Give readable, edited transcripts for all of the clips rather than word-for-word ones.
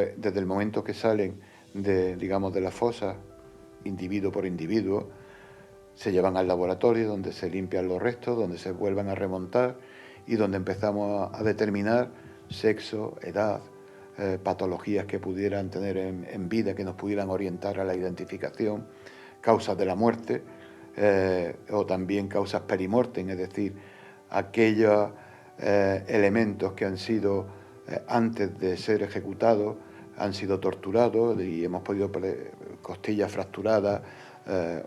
pues desde el momento que salen digamos, de la fosa, individuo por individuo, se llevan al laboratorio donde se limpian los restos, donde se vuelven a remontar y donde empezamos a determinar sexo, edad, patologías que pudieran tener en vida, que nos pudieran orientar a la identificación, causas de la muerte, o también causas perimortem, es decir, aquellos elementos que han sido, antes de ser ejecutados, han sido torturados y hemos podido costillas fracturadas,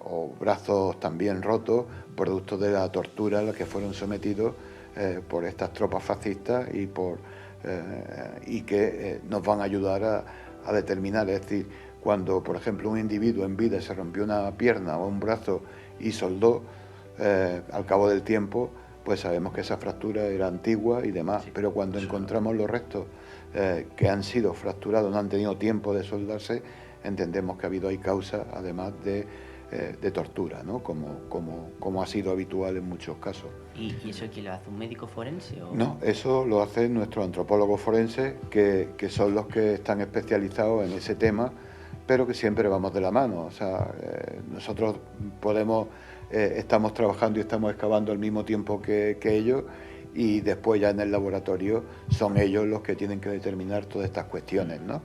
o brazos también rotos, producto de la tortura a la que fueron sometidos por estas tropas fascistas y que nos van a ayudar a determinar. Es decir, cuando, por ejemplo, un individuo en vida se rompió una pierna o un brazo y soldó, al cabo del tiempo, pues sabemos que esa fractura era antigua y demás, sí, pero cuando encontramos los restos que han sido fracturados, no han tenido tiempo de soldarse, entendemos que ha habido ahí causa, además de tortura, ¿no? Como ha sido habitual en muchos casos. ¿Y eso quién lo hace? ¿Un médico forense? ¿O? No, eso lo hacen nuestros antropólogos forenses, que son los que están especializados en ese tema, pero que siempre vamos de la mano. O sea, nosotros estamos trabajando y estamos excavando al mismo tiempo que ellos, y después ya en el laboratorio son ellos los que tienen que determinar todas estas cuestiones, ¿no?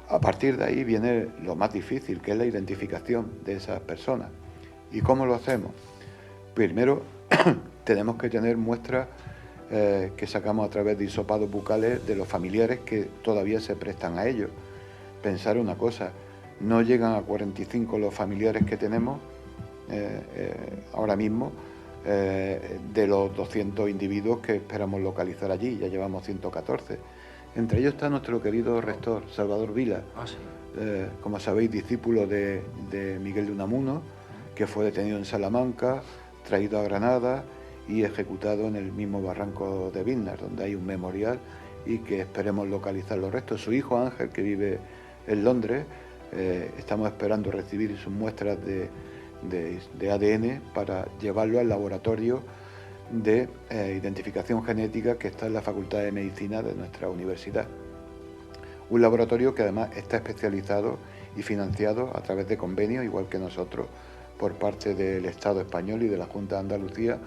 A partir de ahí viene lo más difícil, que es la identificación de esas personas. ¿Y cómo lo hacemos? Primero, tenemos que tener muestras que sacamos a través de hisopados bucales de los familiares que todavía se prestan a ello. Pensar una cosa, no llegan a 45 los familiares que tenemos ahora mismo, de los 200 individuos que esperamos localizar allí, ya llevamos 114. Entre ellos está nuestro querido rector, Salvador Vila, sí. Como sabéis, discípulo de Miguel de Unamuno, que fue detenido en Salamanca, traído a Granada y ejecutado en el mismo barranco de Vilnar, donde hay un memorial, y que esperemos localizar los restos. Su hijo Ángel, que vive en Londres, estamos esperando recibir sus muestras de ADN para llevarlo al laboratorio de identificación genética que está en la Facultad de Medicina de nuestra universidad. Un laboratorio que además está especializado y financiado a través de convenios, igual que nosotros, por parte del Estado español y de la Junta de Andalucía,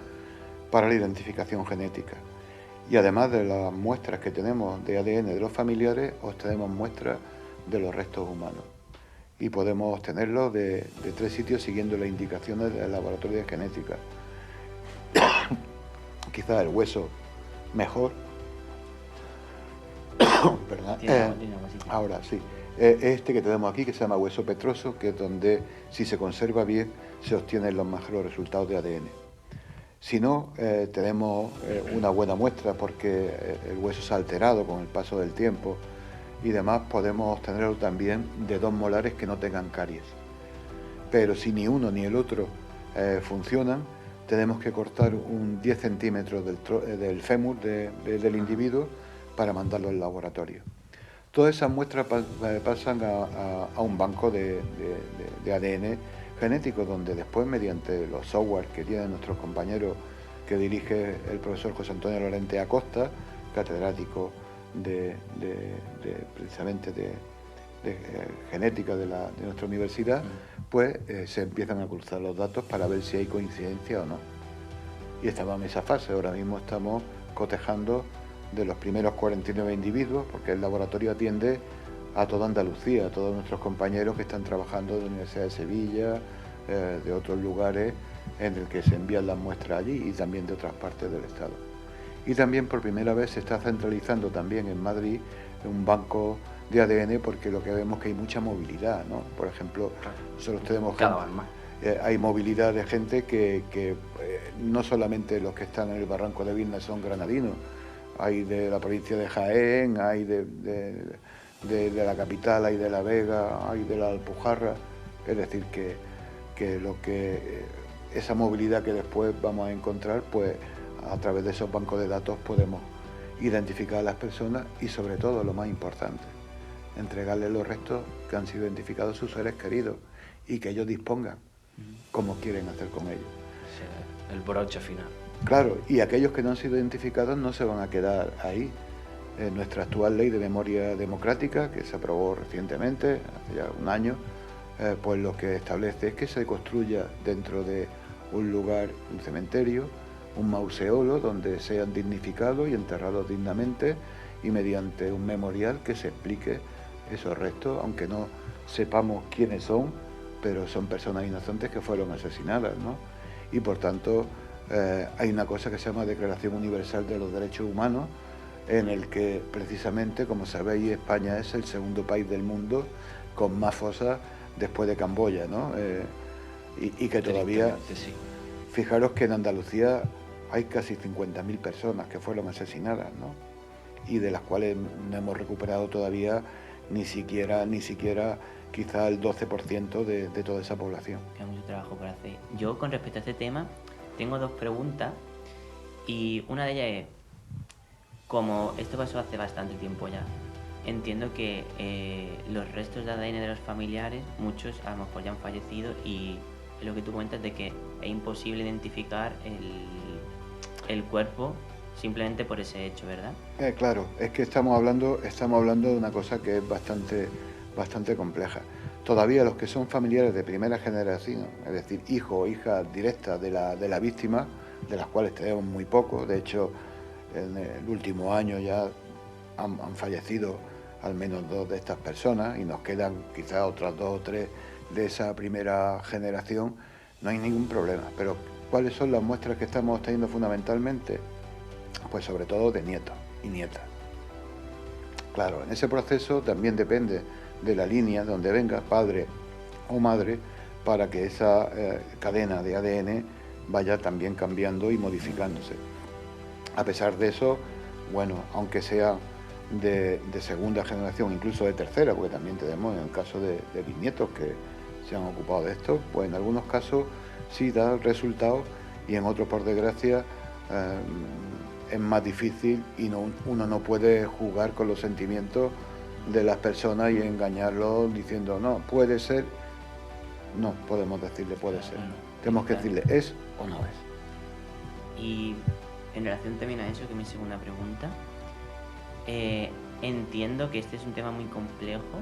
para la identificación genética. Y además de las muestras que tenemos de ADN de los familiares, obtenemos muestras de los restos humanos. Y podemos obtenerlos de 3 sitios siguiendo las indicaciones del laboratorio de genética. Quizás el hueso mejor. ¿Verdad? Ahora sí. Este que tenemos aquí, que se llama hueso petroso, que es donde, si se conserva bien, se obtienen los mejores resultados de ADN. Si no, tenemos una buena muestra, porque el hueso se ha alterado con el paso del tiempo y demás, podemos obtenerlo también de 2 molares que no tengan caries. Pero si ni uno ni el otro funcionan, tenemos que cortar un 10 centímetros del fémur del individuo para mandarlo al laboratorio. Todas esas muestras pasan a un banco de ADN genético, donde después, mediante los software que tienen nuestros compañeros, que dirige el profesor José Antonio Lorente Acosta, catedrático precisamente de genética de nuestra universidad, pues se empiezan a cruzar los datos para ver si hay coincidencia o no. Y estamos en esa fase. Ahora mismo estamos cotejando de los primeros 49 individuos, porque el laboratorio atiende a toda Andalucía, a todos nuestros compañeros que están trabajando de la Universidad de Sevilla, de otros lugares en el que se envían las muestras allí, y también de otras partes del Estado. Y también por primera vez se está centralizando también en Madrid un banco de ADN, porque lo que vemos es que hay mucha movilidad, ¿no? Por ejemplo, nosotros tenemos cada vez más. Hay movilidad de gente que no solamente los que están en el barranco de Vilna son granadinos, hay de la provincia de Jaén, hay de la capital, hay de La Vega, hay de la Alpujarra. Es decir, que esa movilidad que después vamos a encontrar, pues a través de esos bancos de datos podemos identificar a las personas y, sobre todo, lo más importante, entregarles los restos que han sido identificados sus seres queridos, y que ellos dispongan cómo quieren hacer con ellos. El broche final. Claro, y aquellos que no han sido identificados no se van a quedar ahí. nuestra actual ley de memoria democrática, que se aprobó recientemente, hace ya un año, pues lo que establece es que se construya dentro de un lugar, un cementerio, un mauseolo donde sean dignificados y enterrados dignamente, y mediante un memorial que se explique esos restos, aunque no sepamos quiénes son, pero son personas inocentes que fueron asesinadas, ¿no? Y por tanto hay una cosa que se llama Declaración Universal de los Derechos Humanos, en el que precisamente, como sabéis, España es el segundo país del mundo con más fosas después de Camboya, ¿no? Y que todavía, sí. Fijaros que en Andalucía hay casi 50.000 personas que fueron asesinadas, ¿no? Y de las cuales no hemos recuperado todavía ni siquiera quizá el 12% de toda esa población. Hay mucho trabajo por hacer. Yo, con respecto a este tema, tengo dos preguntas, y una de ellas es, como esto pasó hace bastante tiempo ya, entiendo que los restos de ADN de los familiares, muchos a lo mejor ya han fallecido, y lo que tú comentas de que es imposible identificar el cuerpo simplemente por ese hecho, ¿verdad? Claro, es que estamos hablando de una cosa que es bastante compleja. Todavía los que son familiares de primera generación, es decir, hijos o hijas directas de la víctima, de las cuales tenemos muy poco, de hecho, en el último año ya han fallecido al menos 2 de estas personas, y nos quedan quizás otras 2 o 3 de esa primera generación, no hay ningún problema. Pero ¿cuáles son las muestras que estamos obteniendo fundamentalmente? Pues sobre todo de nietos y nietas. Claro, en ese proceso también depende de la línea donde venga, padre o madre, para que esa cadena de ADN vaya también cambiando y modificándose. A pesar de eso, bueno, aunque sea de segunda generación, incluso de tercera, porque también tenemos en el caso de bisnietos que se han ocupado de esto, pues en algunos casos sí da resultados, y en otros, por desgracia, es más difícil, y uno no puede jugar con los sentimientos de las personas y engañarlos diciendo, no, puede ser. No podemos decirle puede ser. Tenemos que decirle es o no es. Y en relación también a eso, que es mi segunda pregunta, entiendo que este es un tema muy complejo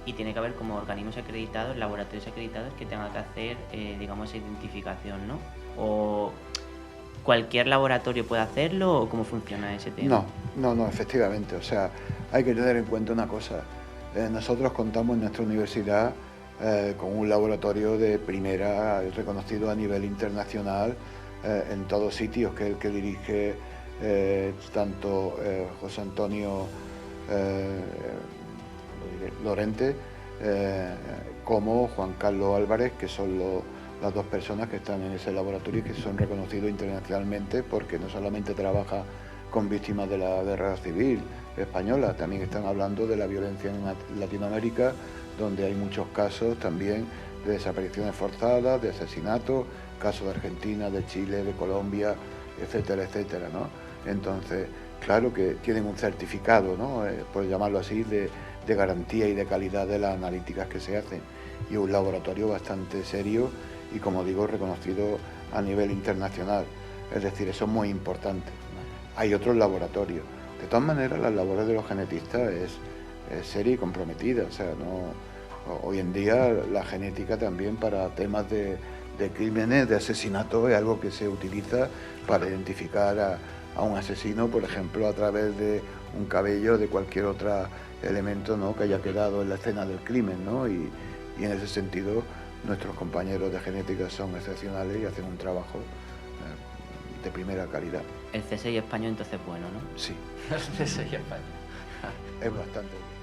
y tiene que haber como organismos acreditados, laboratorios acreditados que tengan que hacer, digamos, esa identificación, ¿no? O ¿cualquier laboratorio puede hacerlo, o cómo funciona ese tema? No, efectivamente. O sea, hay que tener en cuenta una cosa. Nosotros contamos en nuestra universidad con un laboratorio de primera, reconocido a nivel internacional, en todos sitios, que es el que dirige tanto José Antonio Lorente como Juan Carlos Álvarez, que son las 2 personas que están en ese laboratorio y que son reconocidos internacionalmente, porque no solamente trabaja con víctimas de la guerra civil española, también están hablando de la violencia en Latinoamérica, donde hay muchos casos también de desapariciones forzadas, de asesinatos, casos de Argentina, de Chile, de Colombia, etcétera, etcétera, ¿no? Entonces, claro que tienen un certificado, ¿no? Por llamarlo así, de garantía y de calidad de las analíticas que se hacen, y un laboratorio bastante serio y, como digo, reconocido a nivel internacional. Es decir, eso es muy importante. Hay otros laboratorios. De todas maneras, las labores de los genetistas es seria y comprometida. O sea, hoy en día la genética también para temas de crímenes, de asesinatos, es algo que se utiliza para identificar a un asesino, por ejemplo, a través de un cabello, de cualquier otro elemento, ¿no?, que haya quedado en la escena del crimen, ¿no? Y en ese sentido, nuestros compañeros de genética son excepcionales y hacen un trabajo de primera calidad. El CSI español entonces bueno, ¿no? Sí. El CSI español. Es bastante bueno.